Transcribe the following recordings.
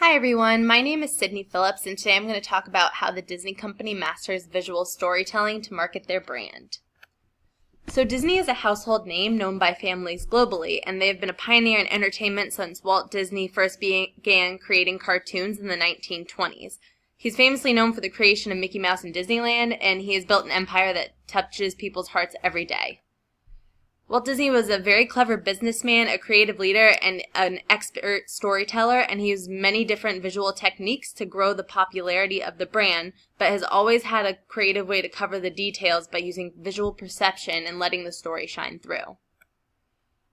Hi everyone, my name is Sydney Phillips and today I'm going to talk about how the Disney Company masters visual storytelling to market their brand. So Disney is a household name known by families globally, and they have been a pioneer in entertainment since Walt Disney first began creating cartoons in the 1920s. He's famously known for the creation of Mickey Mouse in Disneyland, and he has built an empire that touches people's hearts every day. Walt Disney was a very clever businessman, a creative leader, and an expert storyteller, and he used many different visual techniques to grow the popularity of the brand, but has always had a creative way to cover the details by using visual perception and letting the story shine through.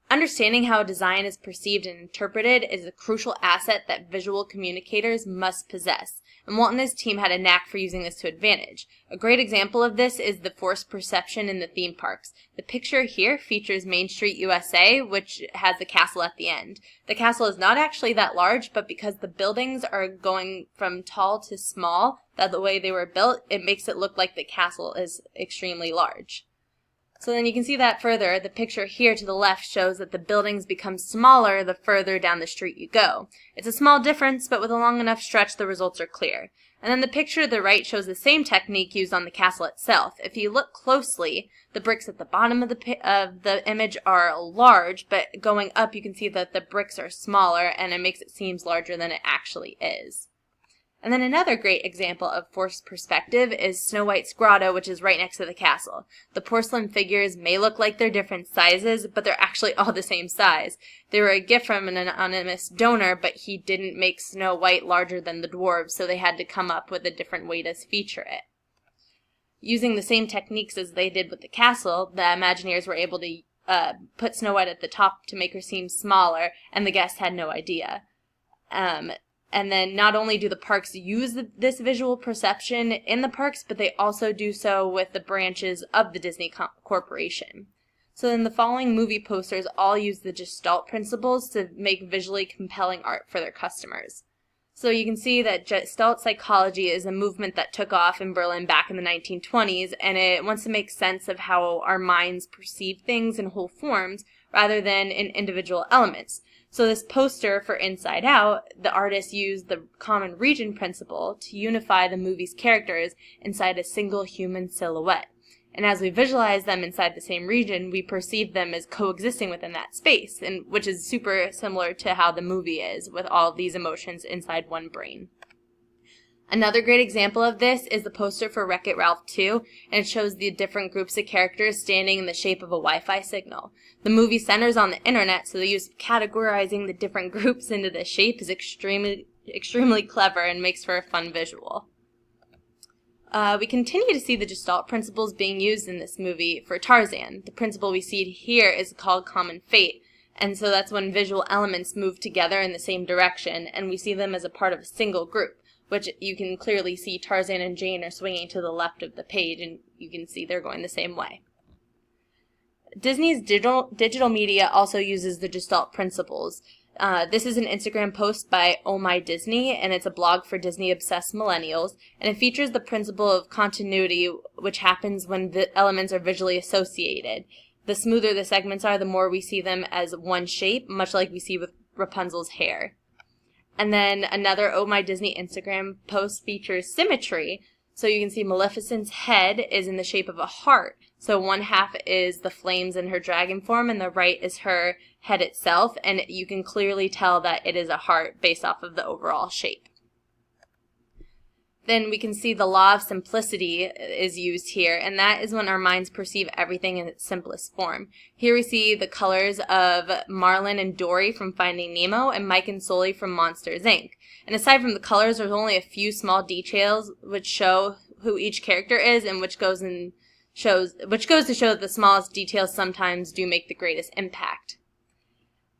Understanding how a design is perceived and interpreted is a crucial asset that visual communicators must possess, and Walt and his team had a knack for using this to advantage. A great example of this is the forced perception in the theme parks. The picture here features Main Street USA, which has the castle at the end. The castle is not actually that large, but because the buildings are going from tall to small, that the way they were built, it makes it look like the castle is extremely large. So then you can see that further. The picture here to the left shows that the buildings become smaller the further down the street you go. It's a small difference, but with a long enough stretch, the results are clear. And then the picture to the right shows the same technique used on the castle itself. If you look closely, the bricks at the bottom of the image are large, but going up you can see that the bricks are smaller, and it makes it seem larger than it actually is. And then another great example of forced perspective is Snow White's grotto, which is right next to the castle. The porcelain figures may look like they're different sizes, but they're actually all the same size. They were a gift from an anonymous donor, but he didn't make Snow White larger than the dwarves, so they had to come up with a different way to feature it. Using the same techniques as they did with the castle, the Imagineers were able to put Snow White at the top to make her seem smaller, and the guests had no idea. And then not only do the parks use this visual perception in the parks, but they also do so with the branches of the Disney Corporation. So then the following movie posters all use the Gestalt principles to make visually compelling art for their customers. So you can see that Gestalt psychology is a movement that took off in Berlin back in the 1920s, and it wants to make sense of how our minds perceive things in whole forms rather than in individual elements. So this poster for Inside Out, the artist used the common region principle to unify the movie's characters inside a single human silhouette. And as we visualize them inside the same region, we perceive them as coexisting within that space, and which is super similar to how the movie is, with all of these emotions inside one brain. Another great example of this is the poster for Wreck-It Ralph 2, and it shows the different groups of characters standing in the shape of a Wi-Fi signal. The movie centers on the internet, so the use of categorizing the different groups into this shape is extremely clever and makes for a fun visual. We continue to see the Gestalt principles being used in this movie for Tarzan. The principle we see here is called common fate, and so that's when visual elements move together in the same direction, and we see them as a part of a single group, which you can clearly see Tarzan and Jane are swinging to the left of the page, and you can see they're going the same way. Disney's digital media also uses the Gestalt principles. This is an Instagram post by Oh My Disney, and it's a blog for Disney-obsessed millennials, and it features the principle of continuity, which happens when the elements are visually associated. The smoother the segments are, the more we see them as one shape, much like we see with Rapunzel's hair. And then another Oh My Disney Instagram post features symmetry. So you can see Maleficent's head is in the shape of a heart. So one half is the flames in her dragon form, and the right is her head itself. And you can clearly tell that it is a heart based off of the overall shape. Then we can see the law of simplicity is used here, and that is when our minds perceive everything in its simplest form. Here we see the colors of Marlin and Dory from Finding Nemo and Mike and Sully from Monsters, Inc. And aside from the colors, there's only a few small details which show who each character is, and which goes to show that the smallest details sometimes do make the greatest impact.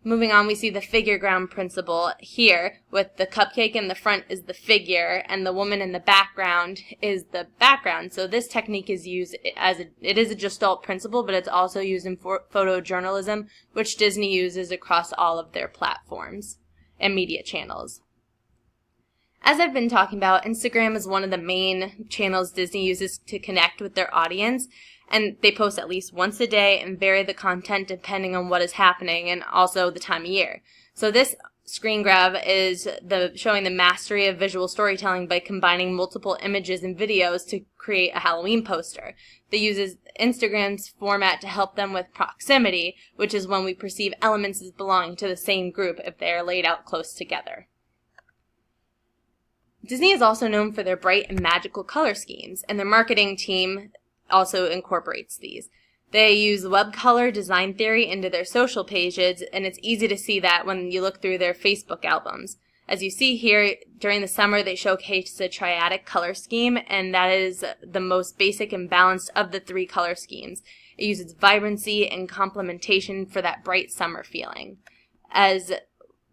Moving on, we see the figure ground principle here, with the cupcake in the front is the figure, and the woman in the background is the background. So this technique is used it is a Gestalt principle, but it's also used in photojournalism, which Disney uses across all of their platforms and media channels. As I've been talking about, Instagram is one of the main channels Disney uses to connect with their audience, and they post at least once a day and vary the content depending on what is happening and also the time of year. So this screen grab is showing the mastery of visual storytelling by combining multiple images and videos to create a Halloween poster that uses Instagram's format to help them with proximity, which is when we perceive elements as belonging to the same group if they are laid out close together. Disney is also known for their bright and magical color schemes, and their marketing team also incorporates these. They use web color design theory into their social pages, and it's easy to see that when you look through their Facebook albums. As you see here, during the summer they showcase a triadic color scheme, and that is the most basic and balanced of the three color schemes. It uses vibrancy and complementation for that bright summer feeling. As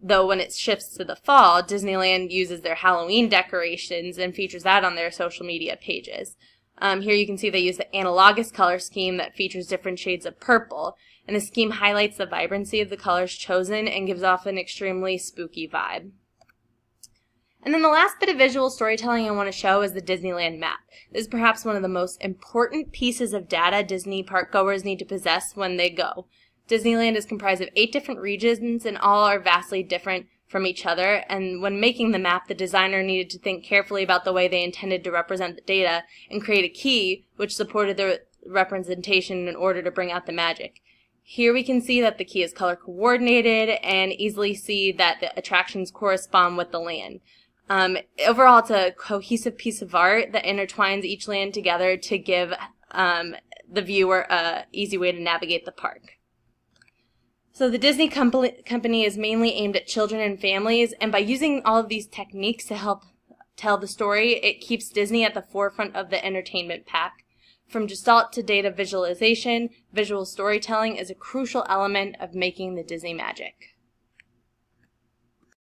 though when it shifts to the fall, Disneyland uses their Halloween decorations and features that on their social media pages. Here you can see they use the analogous color scheme that features different shades of purple, and the scheme highlights the vibrancy of the colors chosen and gives off an extremely spooky vibe. And then the last bit of visual storytelling I want to show is the Disneyland map. This is perhaps one of the most important pieces of data Disney park goers need to possess when they go. Disneyland is comprised of 8 different regions, and all are vastly different from each other, and when making the map, the designer needed to think carefully about the way they intended to represent the data and create a key which supported the representation in order to bring out the magic. Here we can see that the key is color coordinated and easily see that the attractions correspond with the land. Overall, it's a cohesive piece of art that intertwines each land together to give the viewer an easy way to navigate the park. So the Disney company is mainly aimed at children and families, and by using all of these techniques to help tell the story, it keeps Disney at the forefront of the entertainment pack. From gestalt to data visualization, visual storytelling is a crucial element of making the Disney magic.